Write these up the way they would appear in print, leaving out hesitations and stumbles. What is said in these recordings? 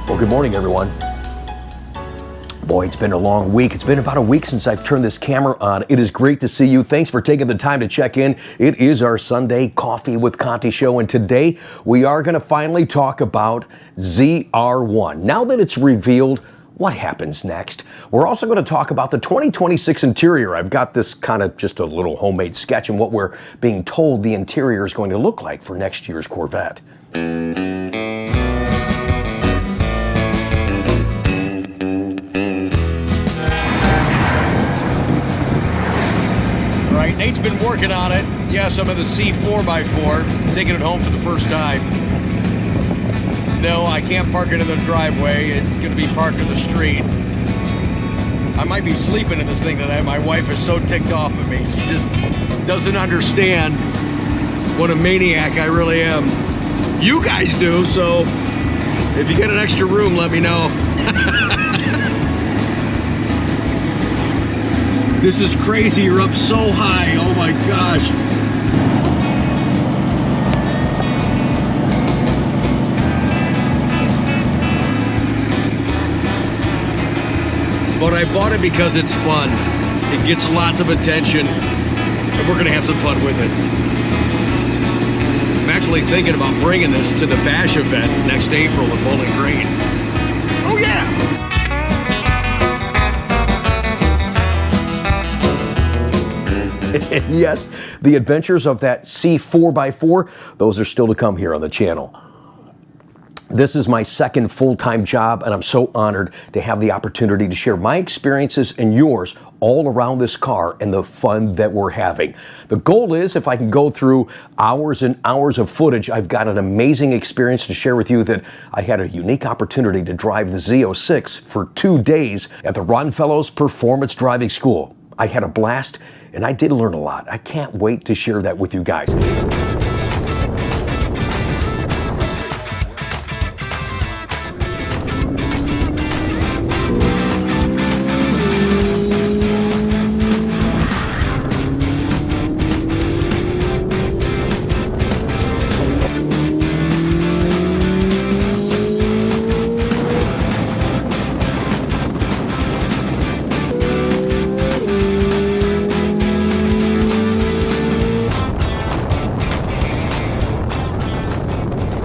Well, good morning, everyone. Boy, it's been a long week. It's been about a week since I've turned this camera on. It is great to see you. Thanks for taking the time to check in. It is our Sunday Coffee with Conti show, and today we are going to finally talk about ZR1. Now that it's revealed, what happens next? We're also going to talk about the 2026 interior. I've got this kind of just a little homemade sketch and what we're being told the interior is going to look like for next year's Corvette. Nate's been working on it. Yes, I'm in the C4x4, taking it home for the first time. No, I can't park it in the driveway. It's going to be parked in the street. I might be sleeping in this thing tonight. My wife is so ticked off at me. She just doesn't understand what a maniac I really am. You guys do, so if you get an extra room, let me know. This is crazy, you're up so high, oh my gosh. But I bought it because it's fun. It gets lots of attention, and we're gonna have some fun with it. I'm actually thinking about bringing this to the Bash event next April in Bowling Green. Oh yeah! Yes, the adventures of that C4x4, those are still to come here on the channel. This is my second full-time job, and I'm so honored to have the opportunity to share my experiences and yours all around this car and the fun that we're having. The goal is, if I can go through hours and hours of footage, I've got an amazing experience to share with you that I had a unique opportunity to drive the Z06 for 2 days at the Ron Fellows Performance Driving School. I had a blast, and I did learn a lot. I can't wait to share that with you guys.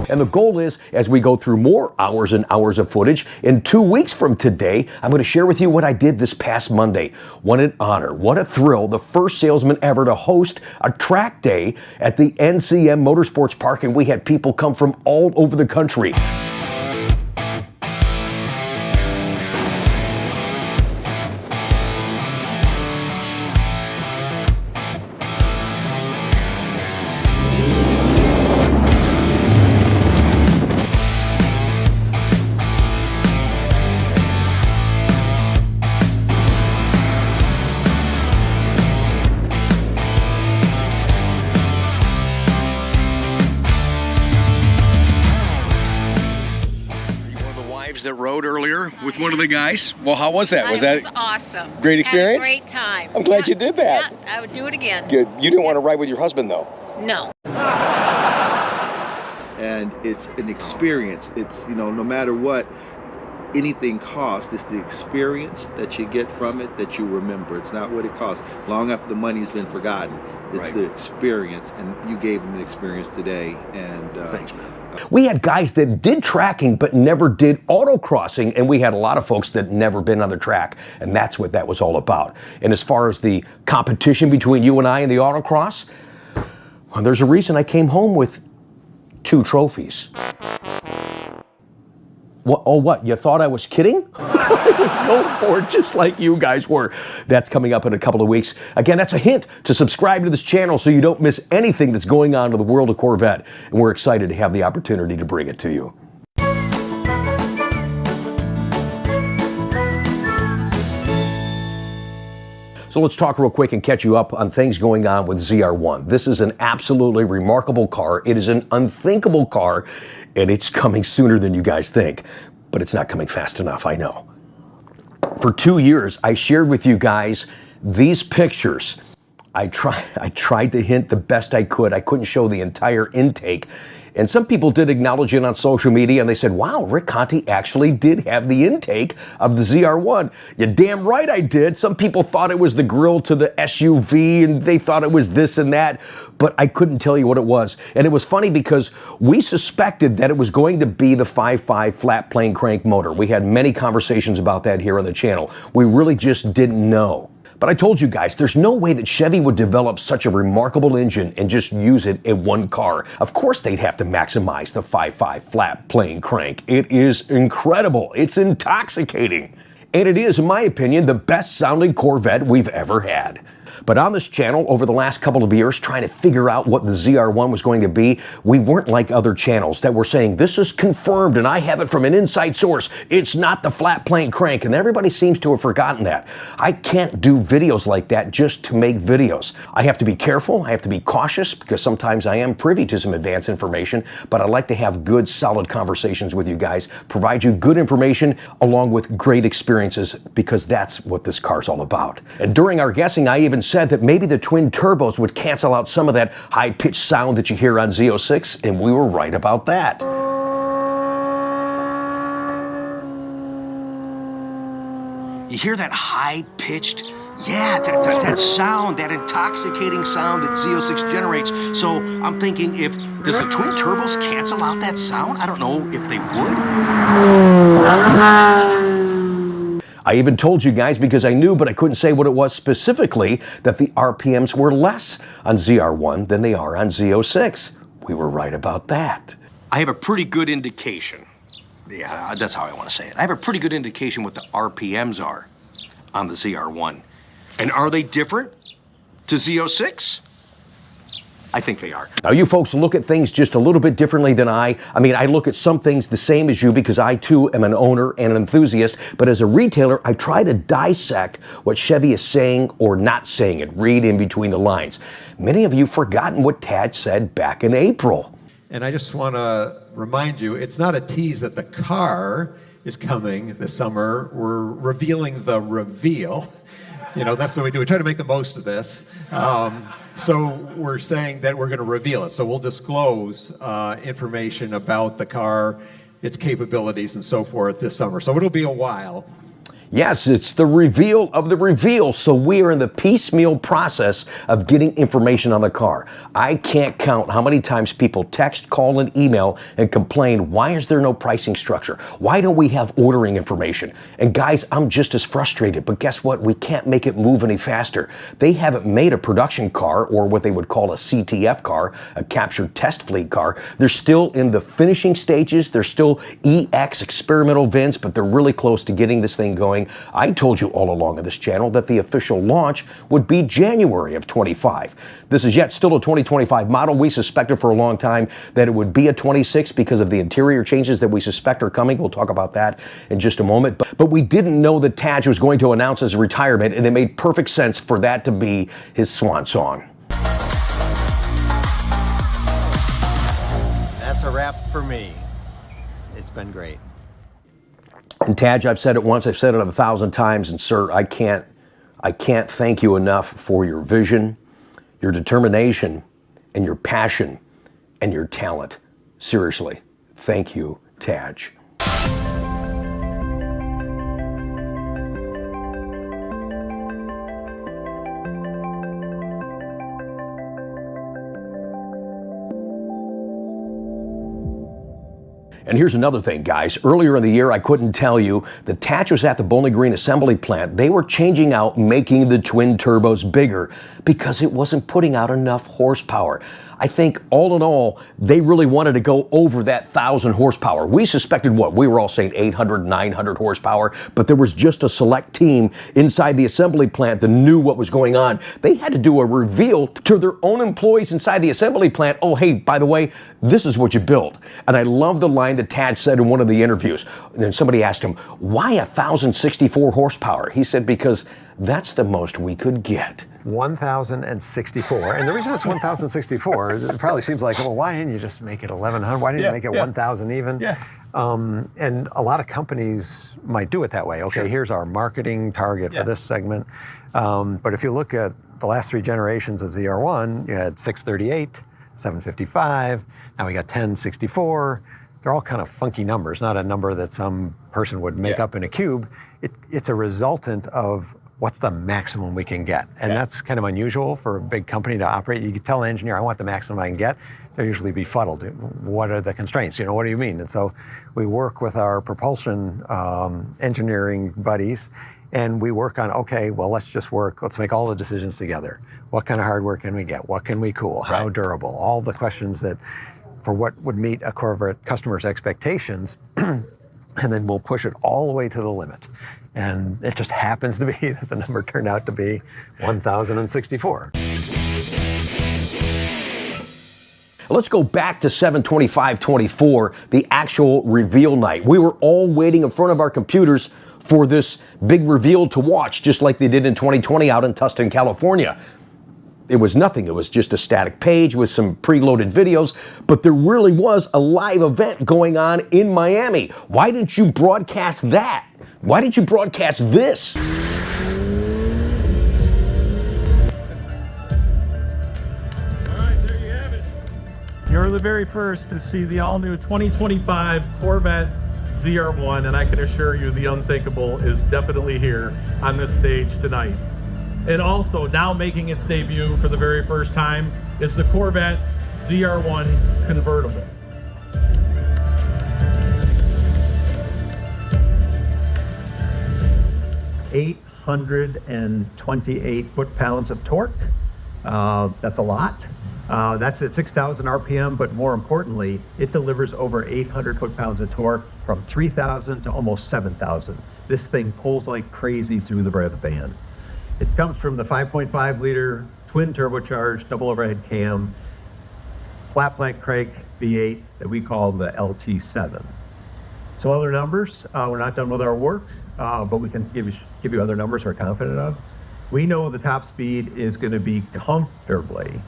And the goal is, as we go through more hours and hours of footage, in 2 weeks from today, I'm going to share with you what I did this past Monday. What an honor, what a thrill, the first salesman ever to host a track day at the NCM Motorsports Park, and we had people come from all over the country. That rode earlier with one of the guys. Well, how was that? Was that awesome? Great experience? Had a great time. I'm glad you did that. Yeah, I would do it again. Good. You didn't want to ride with your husband, though. No. And it's an experience. It's, you know, no matter what anything costs, it's the experience that you get from it that you remember. It's not what it costs. Long after the money's been forgotten, it's the experience, and you gave them the experience today. And thanks, man. We had guys that did tracking but never did autocrossing, and we had a lot of folks that never been on the track, and that's what that was all about. And as far as the competition between you and I in the autocross, well, there's a reason I came home with 2 trophies. What? Oh, what? You thought I was kidding? I was going for it just like you guys were. That's coming up in a couple of weeks. Again, that's a hint to subscribe to this channel so you don't miss anything that's going on in the world of Corvette. And we're excited to have the opportunity to bring it to you. So let's talk real quick and catch you up on things going on with ZR1. This is an absolutely remarkable car. It is an unthinkable car, and it's coming sooner than you guys think. But it's not coming fast enough, I know. For 2 years, I shared with you guys these pictures. I tried to hint the best I could. I couldn't show the entire intake. And some people did acknowledge it on social media, and they said, wow, Rick Conti actually did have the intake of the ZR1. You're damn right I did. Some people thought it was the grill to the SUV, and they thought it was this and that, but I couldn't tell you what it was. And it was funny because we suspected that it was going to be the 5.5 flat plane crank motor. We had many conversations about that here on the channel. We really just didn't know. But I told you guys, there's no way that Chevy would develop such a remarkable engine and just use it in one car. Of course they'd have to maximize the 5.5 flat plane crank. It is incredible. It's intoxicating. And it is, in my opinion, the best sounding Corvette we've ever had. But on this channel, over the last couple of years, trying to figure out what the ZR1 was going to be, we weren't like other channels that were saying, this is confirmed and I have it from an inside source. It's not the flat plane crank. And everybody seems to have forgotten that. I can't do videos like that just to make videos. I have to be careful. I have to be cautious because sometimes I am privy to some advanced information, but I like to have good, solid conversations with you guys, provide you good information along with great experiences, because that's what this car's all about. And during our guessing, I even said that maybe the twin turbos would cancel out some of that high-pitched sound that you hear on Z06, and we were right about that. You hear that high-pitched, that sound, that intoxicating sound that Z06 generates. So I'm thinking, does the twin turbos cancel out that sound? I don't know if they would. I even told you guys, because I knew but I couldn't say what it was specifically, that the RPMs were less on ZR1 than they are on Z06. We were right about that. I have a pretty good indication. Yeah, that's how I want to say it. I have a pretty good indication what the RPMs are on the ZR1. And are they different to Z06? I think they are. Now, you folks look at things just a little bit differently than I mean, I look at some things the same as you because I too am an owner and an enthusiast, but as a retailer, I try to dissect what Chevy is saying or not saying and read in between the lines. Many of you have forgotten what Tajs said back in April. And I just want to remind you, it's not a tease that the car is coming this summer. We're revealing the reveal. You know, that's what we do. We try to make the most of this. So we're saying that we're going to reveal it. So we'll disclose information about the car, its capabilities, and so forth this summer. So it'll be a while. Yes, it's the reveal of the reveal. So we are in the piecemeal process of getting information on the car. I can't count how many times people text, call, and email and complain, why is there no pricing structure? Why don't we have ordering information? And guys, I'm just as frustrated, but guess what? We can't make it move any faster. They haven't made a production car, or what they would call a CTF car, a captured test fleet car. They're still in the finishing stages. They're still EX experimental VINs, but they're really close to getting this thing going. I told you all along on this channel that the official launch would be January of 25. This is yet still a 2025 model. We suspected for a long time that it would be a 26 because of the interior changes that we suspect are coming. We'll talk about that in just a moment. But we didn't know that Tajs was going to announce his retirement, and it made perfect sense for that to be his swan song. That's a wrap for me. It's been great. And Tajs, I've said it once, I've said it 1,000 times, and sir, I can't thank you enough for your vision, your determination, and your passion, and your talent. Seriously, thank you, Tajs. And here's another thing, guys. Earlier in the year, I couldn't tell you, the Tajs was at the Bowling Green assembly plant. They were changing out, making the twin turbos bigger because it wasn't putting out enough horsepower. I think all in all, they really wanted to go over that 1,000 horsepower. We suspected what? We were all saying 800, 900 horsepower, but there was just a select team inside the assembly plant that knew what was going on. They had to do a reveal to their own employees inside the assembly plant. Oh, hey, by the way, this is what you built. And I love the line that Tajs said in one of the interviews. And then somebody asked him, why 1,064 horsepower? He said, because that's the most we could get. 1,064. And the reason it's 1,064 is it probably seems like, well, why didn't you just make it 1,100? Why didn't you make it 1,000 even? Yeah. And a lot of companies might do it that way. Okay, here's our marketing target for this segment. But if you look at the last three generations of ZR1, you had 638, 755, now we got 1064. They're all kind of funky numbers, not a number that some person would make up in a cube. It's a resultant of what's the maximum we can get. And that's kind of unusual for a big company to operate. You could tell an engineer, I want the maximum I can get. They'll usually befuddled. What are the constraints? You know, what do you mean? And so we work with our propulsion engineering buddies, and we work on, okay, well, let's just work, let's make all the decisions together. What kind of hardware can we get? What can we cool? How durable? All the questions that, for what would meet a Corvette customer's expectations, and then we'll push it all the way to the limit. And it just happens to be that the number turned out to be 1,064. Let's go back to 7/25/24, the actual reveal night. We were all waiting in front of our computers for this big reveal to watch, just like they did in 2020 out in Tustin, California. It was nothing. It was just a static page with some preloaded videos, but there really was a live event going on in Miami. Why didn't you broadcast that? Why didn't you broadcast this? All right, there you have it. You're the very first to see the all-new 2025 Corvette ZR1, and I can assure you the unthinkable is definitely here on this stage tonight. And also, now making its debut for the very first time is the Corvette ZR1 convertible. "828 foot-pounds of torque. That's a lot. That's at 6,000 RPM, but more importantly, it delivers over 800 foot-pounds of torque from 3,000 to almost 7,000. This thing pulls like crazy through the red band. It comes from the 5.5 liter twin turbocharged double overhead cam flat plank crank V8 that we call the LT7. So other numbers, we're not done with our work, but we can give you other numbers we're confident of. We know the top speed is going to be comfortably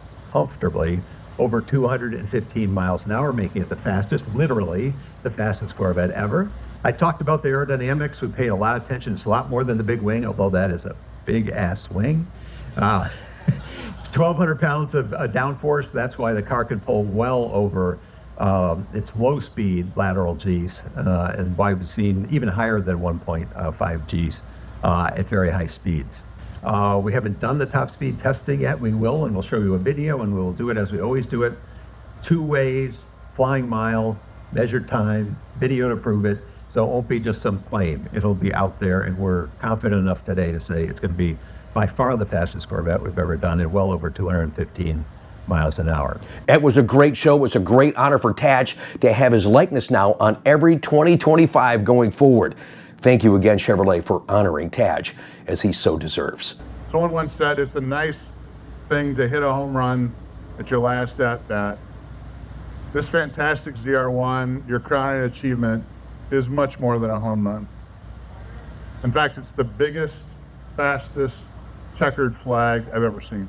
over 215 miles an hour, making it the fastest, literally the fastest Corvette ever. I talked about the aerodynamics. We paid a lot of attention. It's a lot more than the big wing, although that is a big ass wing. 1,200 pounds of downforce. That's why the car could pull well over its low speed lateral Gs, and why we've seen even higher than 1.5 Gs at very high speeds. We haven't done the top speed testing yet. We will, and we'll show you a video, and we'll do it as we always do it. 2 ways, flying mile, measured time, video to prove it. So it won't be just some claim. It'll be out there, and we're confident enough today to say it's going to be by far the fastest Corvette we've ever done at well over 215 miles an hour. It was a great show. It was a great honor for Taj to have his likeness now on every 2025 going forward. Thank you again, Chevrolet, for honoring Taj as he so deserves. Someone once said it's a nice thing to hit a home run at your last at-bat. This fantastic ZR1, your crowning achievement, is much more than a home run. In fact, it's the biggest, fastest checkered flag I've ever seen.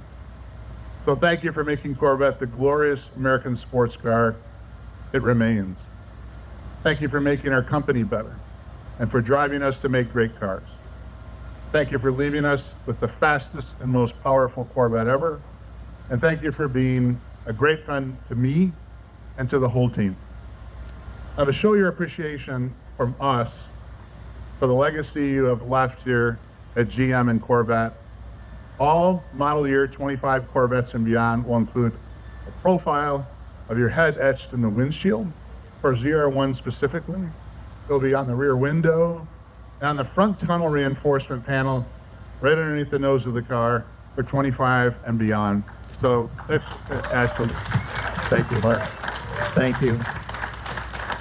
So thank you for making Corvette the glorious American sports car it remains. Thank you for making our company better and for driving us to make great cars. Thank you for leaving us with the fastest and most powerful Corvette ever. And thank you for being a great friend to me and to the whole team. Now, to show your appreciation from us for the legacy you have left here at GM and Corvette, all model year 25 Corvettes and beyond will include a profile of your head etched in the windshield, for ZR1 specifically. It'll be on the rear window and on the front tunnel reinforcement panel right underneath the nose of the car for 25 and beyond. So, Ashley, thank you, Mark. Thank you.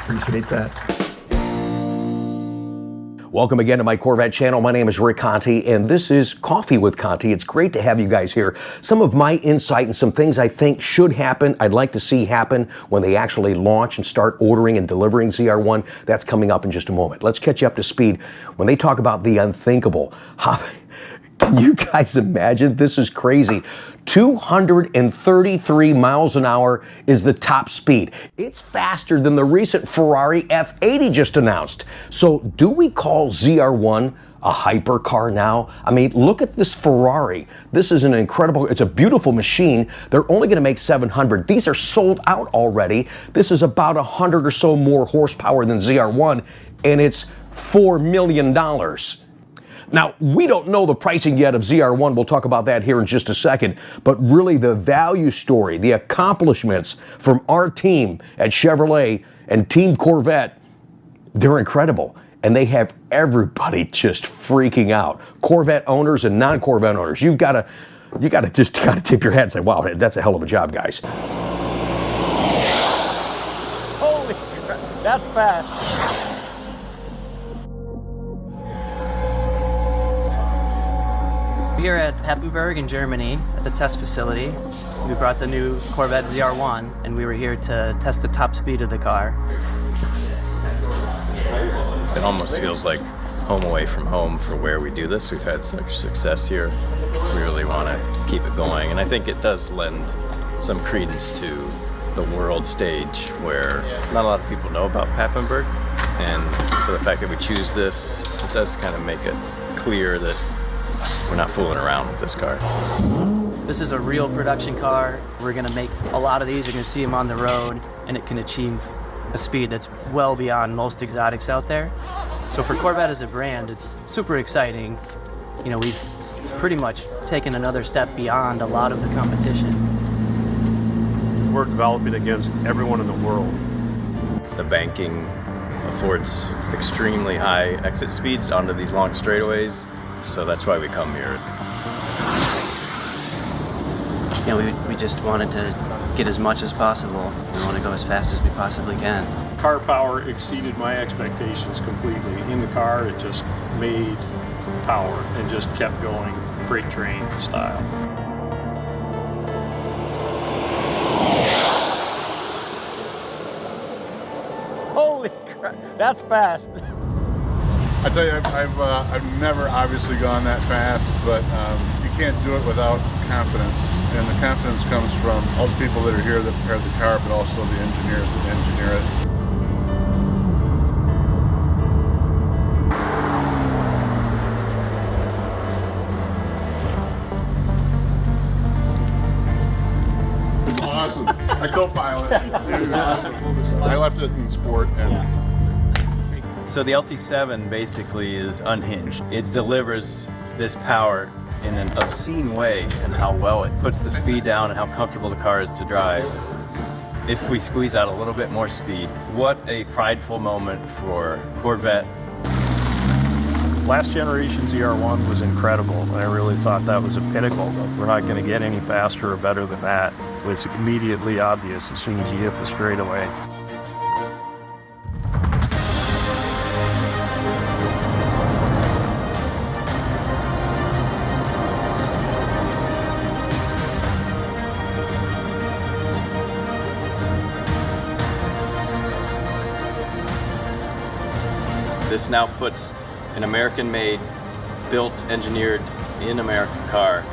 Appreciate that. Welcome again to my Corvette channel. My name is Rick Conti, and this is Coffee with Conti. It's great to have you guys here. Some of my insight and some things I think should happen, I'd like to see happen when they actually launch and start ordering and delivering ZR1. That's coming up in just a moment. Let's catch you up to speed. When they talk about the unthinkable, can you guys imagine? This is crazy. 233 miles an hour is the top speed. It's faster than the recent Ferrari F80 just announced. So do we call ZR1 a hypercar now. I mean, look at this Ferrari. This is an incredible, it's a beautiful machine. They're only going to make 700. These are sold out already. This is about 100 or so more horsepower than ZR1, and it's $4 million. Now, we don't know the pricing yet of ZR1. We'll talk about that here in just a second. But really, the value story, the accomplishments from our team at Chevrolet and Team Corvette, they're incredible. And they have everybody just freaking out. Corvette owners and non-Corvette owners. You gotta tip your head and say, wow, that's a hell of a job, guys. Holy crap, that's fast. Here at Heppenburg in Germany at the test facility. We brought the new Corvette ZR1 and we were here to test the top speed of the car. It almost feels like home away from home for where we do this. We've had such success here. We really want to keep it going, and I think it does lend some credence to the world stage where not a lot of people know about Heppenburg, and so the fact that we choose this, it does kind of make it clear that we're not fooling around with this car. This is a real production car. We're going to make a lot of these. You're going to see them on the road, and it can achieve a speed that's well beyond most exotics out there. So for Corvette as a brand, it's super exciting. You know, we've pretty much taken another step beyond a lot of the competition. We're developing against everyone in the world. The banking affords extremely high exit speeds onto these long straightaways, so that's why we come here. You know, we just wanted to get as much as possible. We want to go as fast as we possibly can. Car power exceeded my expectations completely. In the car, it just made power and just kept going freight train style. Holy crap, that's fast. I tell you, I've never obviously gone that fast, but you can't do it without confidence. And the confidence comes from all the people that are here that prepared the car, but also the engineers that engineer it. Awesome. I co-pilot. Dude, awesome. I left it in sport. So the LT7 basically is unhinged. It delivers this power in an obscene way, and how well it puts the speed down and how comfortable the car is to drive. If we squeeze out a little bit more speed, what a prideful moment for Corvette. Last generation ZR1 was incredible. I really thought that was a pinnacle. We're not going to get any faster or better than that. It's immediately obvious as soon as you hit the straightaway. This now puts an American-made, built, engineered in America car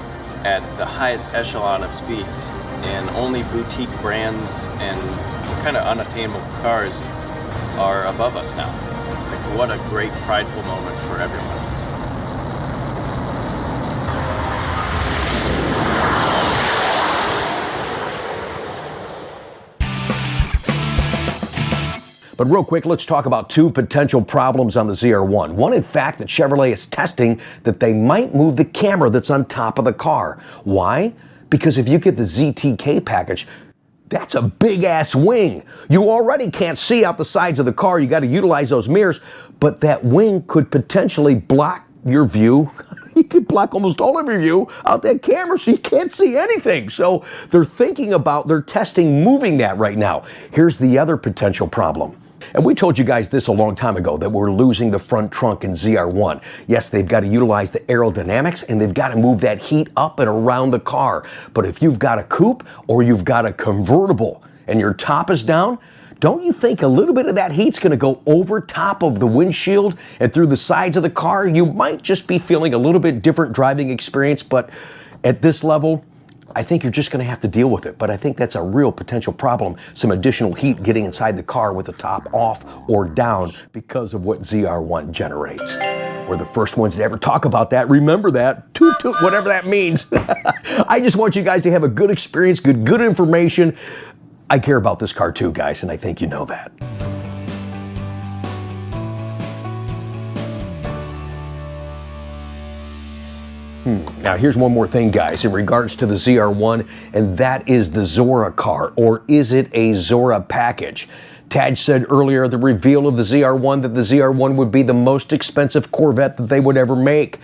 at the highest echelon of speeds, and only boutique brands and kind of unattainable cars are above us now. Like, what a great prideful moment for everyone. But real quick, let's talk about two potential problems on the ZR1. One, in fact, that Chevrolet is testing that they might move the camera that's on top of the car. Why? Because if you get the ZTK package, that's a big-ass wing. You already can't see out the sides of the car. You got to utilize those mirrors, but that wing could potentially block your view. You could block almost all of your view out that camera, so you can't see anything. So they're testing moving that right now. Here's the other potential problem. And we told you guys this a long time ago, that we're losing the front trunk in ZR1. Yes, they've got to utilize the aerodynamics, and they've got to move that heat up and around the car. But if you've got a coupe or you've got a convertible and your top is down, don't you think a little bit of that heat's going to go over top of the windshield and through the sides of the car? You might just be feeling a little bit different driving experience, but at this level, I think you're just going to have to deal with it. But I think that's a real potential problem, some additional heat getting inside the car with the top off or down because of what ZR1 generates. We're the first ones to ever talk about that. Remember that. Toot toot, whatever that means. I just want you guys to have a good experience, good information. I care about this car too, guys, and I think you know that. Now here's one more thing, guys, in regards to the ZR1, and that is the Zora car, or is it a Zora package? Tajs said earlier at the reveal of the ZR1 that the ZR1 would be the most expensive Corvette that they would ever make.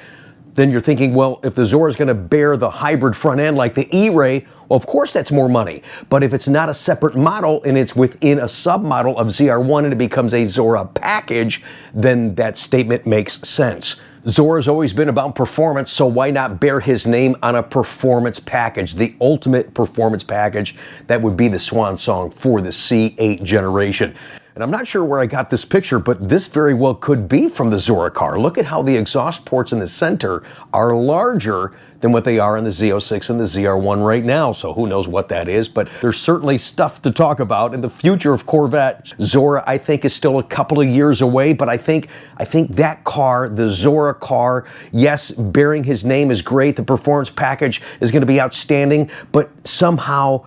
Then you're thinking, well, if the Zora is going to bear the hybrid front end like the E-Ray, well, of course that's more money. But if it's not a separate model and it's within a submodel of ZR1 and it becomes a Zora package, then that statement makes sense. Zora's always been about performance, so why not bear his name on a performance package, the ultimate performance package that would be the swan song for the C8 generation. And I'm not sure where I got this picture, but this very well could be from the Zora car. Look at how the exhaust ports in the center are larger than what they are in the Z06 and the ZR1 right now. So who knows what that is, but there's certainly stuff to talk about in the future of Corvette. Zora, I think, is still a couple of years away, but I think that car, the Zora car, yes, bearing his name is great. The performance package is going to be outstanding, but somehow,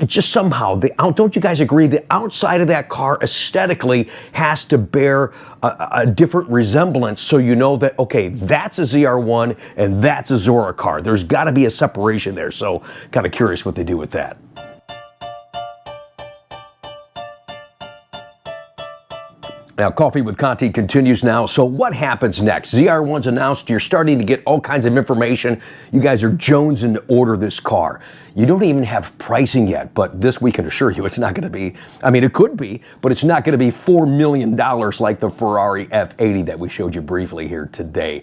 just somehow, don't you guys agree, the outside of that car aesthetically has to bear a different resemblance, so you know that, okay, that's a ZR1 and that's a Zora car. There's got to be a separation there, so kind of curious what they do with that. Now, Coffee with Conti continues now. So what happens next? ZR1's announced. You're starting to get all kinds of information. You guys are jonesing to order this car. You don't even have pricing yet, but this we can assure you it's not going to be, I mean, it could be, but it's not going to be $4 million like the Ferrari F80 that we showed you briefly here today.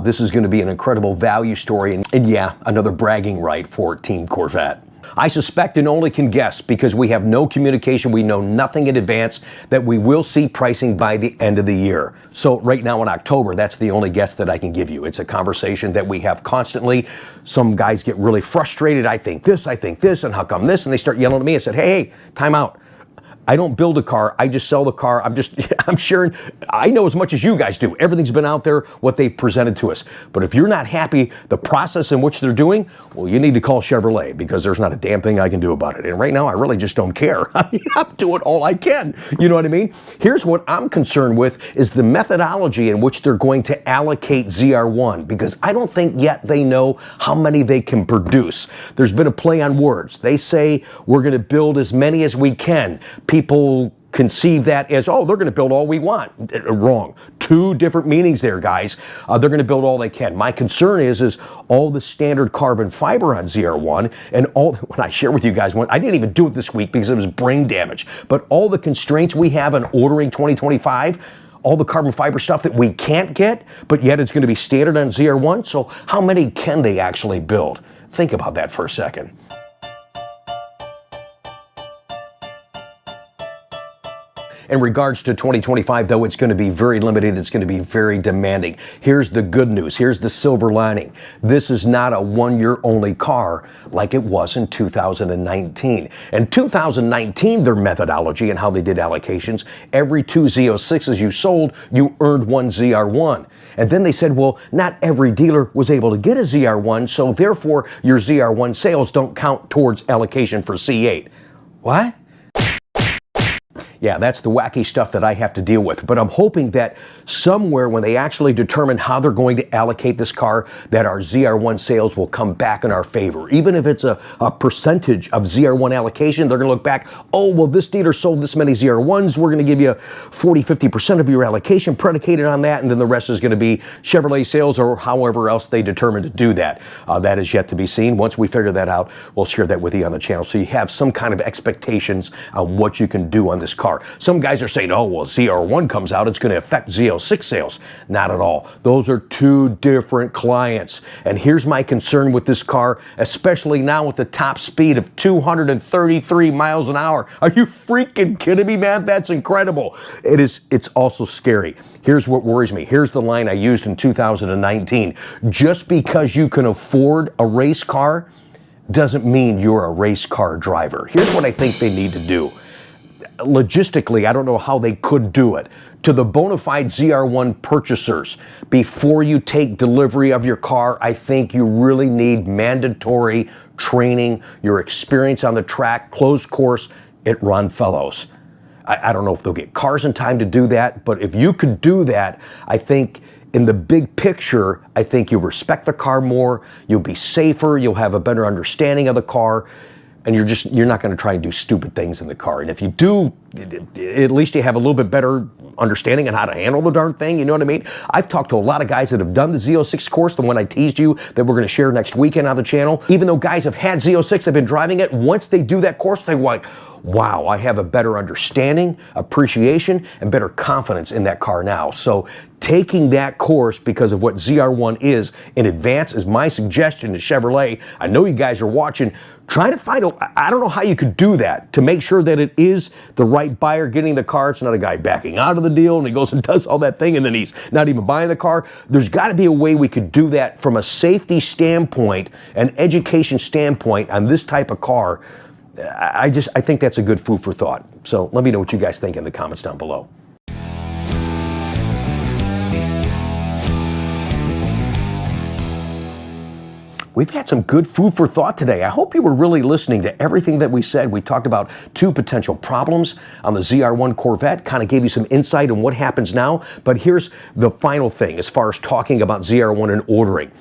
This is going to be an incredible value story, and yeah, another bragging right for Team Corvette. I suspect and only can guess, because we have no communication, we know nothing in advance, that we will see pricing by the end of the year. So right now in October, that's the only guess that I can give you. It's a conversation that we have constantly. Some guys get really frustrated. I think this, and how come this? And they start yelling at me. I said, hey, time out. I don't build a car, I just sell the car. I'm sharing, I know as much as you guys do. Everything's been out there, what they've presented to us. But if you're not happy, the process in which they're doing, well, you need to call Chevrolet, because there's not a damn thing I can do about it. And right now, I really just don't care. I mean, I'm doing all I can. You know what I mean? Here's what I'm concerned with, is the methodology in which they're going to allocate ZR1, because I don't think yet they know how many they can produce. There's been a play on words. They say we're going to build as many as we can. People conceive that as, oh, they're going to build all we want. Wrong. Two different meanings there, guys. They're going to build all they can. My concern is all the standard carbon fiber on ZR1, and all, when I share with you guys, I didn't even do it this week because it was brain damage, but all the constraints we have on ordering 2025, all the carbon fiber stuff that we can't get, but yet it's going to be standard on ZR1. So how many can they actually build? Think about that for a second. In regards to 2025, though, it's going to be very limited. It's going to be very demanding. Here's the good news. Here's the silver lining. This is not a one-year-only car like it was in 2019. In 2019, their methodology and how they did allocations, every 2 Z06s you sold, you earned 1 ZR1. And then they said, well, not every dealer was able to get a ZR1, so therefore your ZR1 sales don't count towards allocation for C8. What? Yeah, that's the wacky stuff that I have to deal with. But I'm hoping that somewhere when they actually determine how they're going to allocate this car, that our ZR1 sales will come back in our favor. Even if it's a percentage of ZR1 allocation, they're going to look back, oh, well, this dealer sold this many ZR1s. We're going to give you 40, 50% of your allocation predicated on that, and then the rest is going to be Chevrolet sales or however else they determine to do that. That is yet to be seen. Once we figure that out, we'll share that with you on the channel so you have some kind of expectations on what you can do on this car. Some guys are saying, oh, well, ZR1 comes out, it's going to affect Z06 sales. Not at all. Those are two different clients. And here's my concern with this car, especially now with the top speed of 233 miles an hour. Are you freaking kidding me, man? That's incredible. It's also scary. Here's what worries me. Here's the line I used in 2019. Just because you can afford a race car doesn't mean you're a race car driver. Here's what I think they need to do. logistically, I don't know how they could do it. To the bona fide ZR1 purchasers, before you take delivery of your car, I think you really need mandatory training, your experience on the track, closed course at Ron Fellows. I don't know if they'll get cars in time to do that, but if you could do that, I think in the big picture, I think you'll respect the car more, you'll be safer, you'll have a better understanding of the car, and you're not going to try and do stupid things in the car. And if you do, at least you have a little bit better understanding on how to handle the darn thing, you know what I mean? I've talked to a lot of guys that have done the Z06 course, the one I teased you that we're going to share next weekend on the channel. Even though guys have had Z06, they've been driving it, once they do that course, they're like, wow, I have a better understanding, appreciation, and better confidence in that car now. So taking that course because of what ZR1 is in advance is my suggestion to Chevrolet. I know you guys are watching. Try to find I don't know how you could do that to make sure that it is the right buyer getting the car. It's not a guy backing out of the deal and he goes and does all that thing and then he's not even buying the car. There's got to be a way we could do that from a safety standpoint, an education standpoint on this type of car. I think that's a good food for thought. So let me know what you guys think in the comments down below. We've had some good food for thought today. I hope you were really listening to everything that we said. We talked about 2 potential problems on the ZR1 Corvette, kind of gave you some insight on what happens now. But here's the final thing as far as talking about ZR1 and ordering.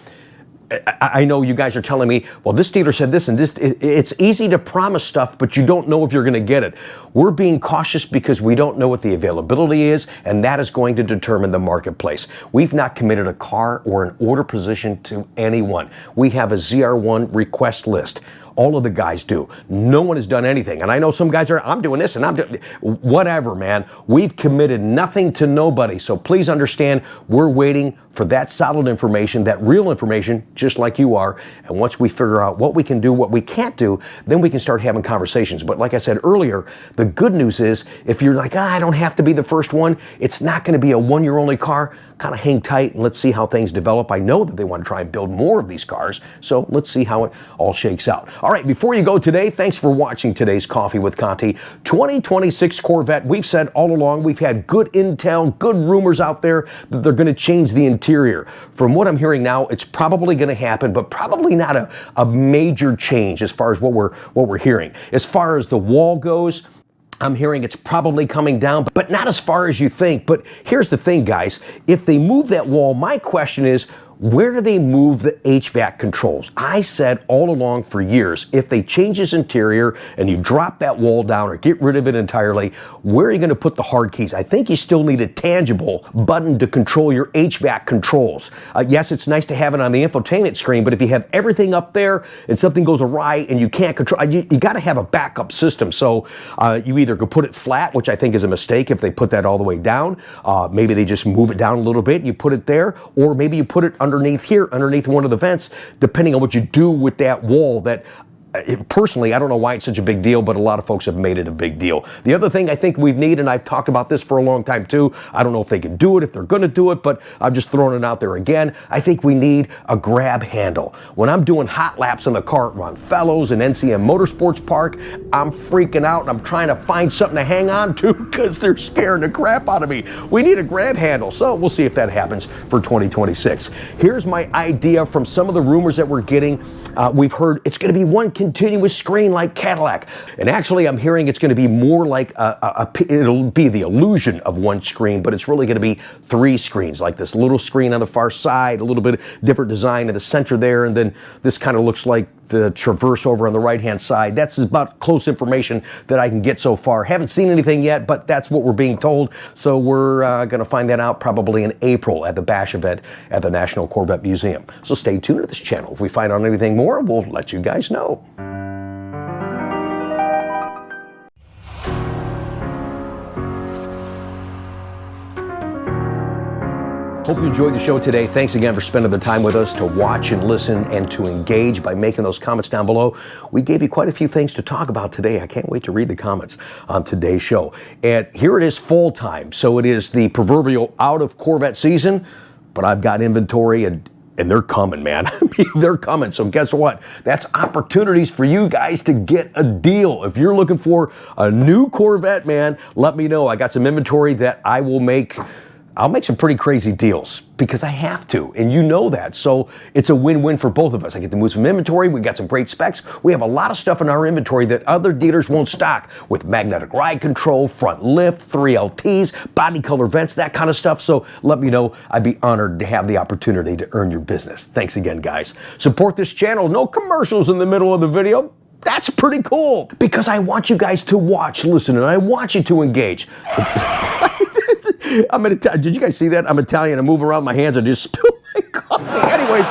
I know you guys are telling me, well, this dealer said this and this. It's easy to promise stuff, but you don't know if you're going to get it. We're being cautious because we don't know what the availability is, and that is going to determine the marketplace. We've not committed a car or an order position to anyone. We have a ZR1 request list. All of the guys do. No one has done anything. And I know some guys are, I'm doing this and I'm doing, whatever, man. We've committed nothing to nobody. So please understand, we're waiting for that solid information, that real information, just like you are. And once we figure out what we can do, what we can't do, then we can start having conversations. But like I said earlier, the good news is if you're like, I don't have to be the first one, it's not going to be a one-year only car. Kind of hang tight and let's see how things develop. I know that they want to try and build more of these cars, so let's see how it all shakes out. All right, before you go today, thanks for watching today's Coffee with Conti. 2026 Corvette, we've said all along, we've had good intel, good rumors out there that they're going to change the interior. From what I'm hearing now, it's probably going to happen, but probably not a major change as far as what we're hearing. As far as the wall goes, I'm hearing it's probably coming down, but not as far as you think. But here's the thing, guys. If they move that wall, my question is, where do they move the HVAC controls? I said all along for years, if they change this interior and you drop that wall down or get rid of it entirely, where are you going to put the hard keys? I think you still need a tangible button to control your HVAC controls. Yes, it's nice to have it on the infotainment screen, but if you have everything up there and something goes awry and you can't control, you got to have a backup system. So you either could put it flat, which I think is a mistake if they put that all the way down. Maybe they just move it down a little bit, you put it there, or maybe you put it underneath here, underneath one of the vents, depending on what you do with that wall. That personally, I don't know why it's such a big deal, but a lot of folks have made it a big deal. The other thing I think we need, and I've talked about this for a long time too, I don't know if they can do it, if they're going to do it, but I'm just throwing it out there again. I think we need a grab handle. When I'm doing hot laps in the car at Ron Fellows and NCM Motorsports Park, I'm freaking out and I'm trying to find something to hang on to because they're scaring the crap out of me. We need a grab handle, so we'll see if that happens for 2026. Here's my idea from some of the rumors that we're getting. We've heard it's going to be one continuous screen like Cadillac. And actually, I'm hearing it's going to be more like it'll be the illusion of one screen, but it's really going to be 3 screens, like this little screen on the far side, a little bit different design in the center there, and then this kind of looks like the Traverse over on the right-hand side. That's about close information that I can get so far. Haven't seen anything yet, but that's what we're being told. So we're going to find that out probably in April at the Bash event at the National Corvette Museum. So stay tuned to this channel. If we find out anything more, we'll let you guys know. Hope you enjoyed the show today. Thanks again for spending the time with us to watch and listen and to engage by making those comments down below. We gave you quite a few things to talk about today. I can't wait to read the comments on today's show. And here it is fall time. So it is the proverbial out of Corvette season, but I've got inventory and and they're coming, man. They're coming. So guess what? That's opportunities for you guys to get a deal. If you're looking for a new Corvette, man, let me know. I got some inventory that I will make. I'll make some pretty crazy deals because I have to, and you know that. So it's a win-win for both of us. I get to move some inventory. We got some great specs. We have a lot of stuff in our inventory that other dealers won't stock, with magnetic ride control, front lift, 3LTs, body color vents, that kind of stuff. So let me know. I'd be honored to have the opportunity to earn your business. Thanks again, guys. Support this channel. No commercials in the middle of the video. That's pretty cool because I want you guys to watch, listen, and I want you to engage. Did you guys see that? I'm Italian. I move around my hands. I just spill my coffee. Anyways,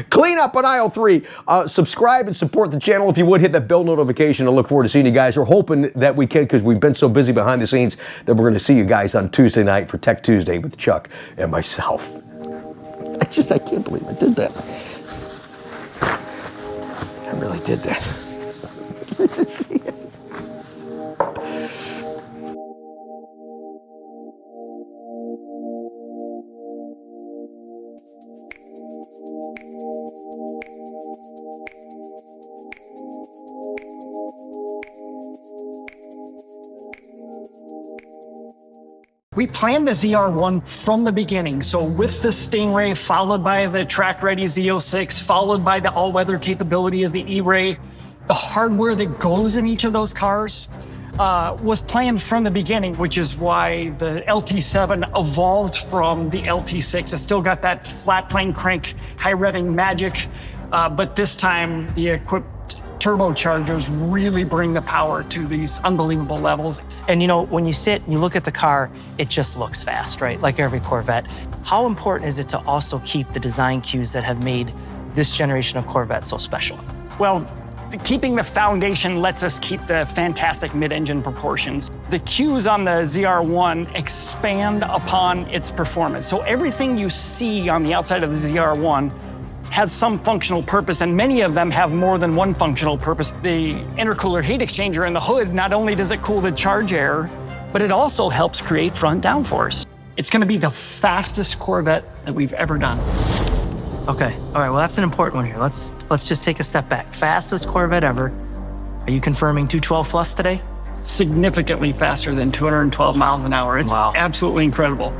clean up on aisle 3. Subscribe and support the channel if you would. Hit that bell notification. I look forward to seeing you guys. We're hoping that we can, because we've been so busy behind the scenes, that we're going to see you guys on Tuesday night for Tech Tuesday with Chuck and myself. I can't believe I did that. I really did that. Let's just see it. We planned the ZR1 from the beginning. So with the Stingray, followed by the track-ready Z06, followed by the all-weather capability of the E-Ray, the hardware that goes in each of those cars was planned from the beginning, which is why the LT7 evolved from the LT6. It still got that flat plane crank, high revving magic, but this time the equipped turbochargers really bring the power to these unbelievable levels. And you know, when you sit and you look at the car, it just looks fast, right? Like every Corvette. How important is it to also keep the design cues that have made this generation of Corvette so special? Well, keeping the foundation lets us keep the fantastic mid-engine proportions. The cues on the ZR1 expand upon its performance. So everything you see on the outside of the ZR1 has some functional purpose, and many of them have more than one functional purpose. The intercooler heat exchanger in the hood, not only does it cool the charge air, but it also helps create front downforce. It's gonna be the fastest Corvette that we've ever done. Okay, all right, well, that's an important one here. Let's just take a step back. Fastest Corvette ever. Are you confirming 212 plus today? Significantly faster than 212 miles an hour. It's absolutely incredible.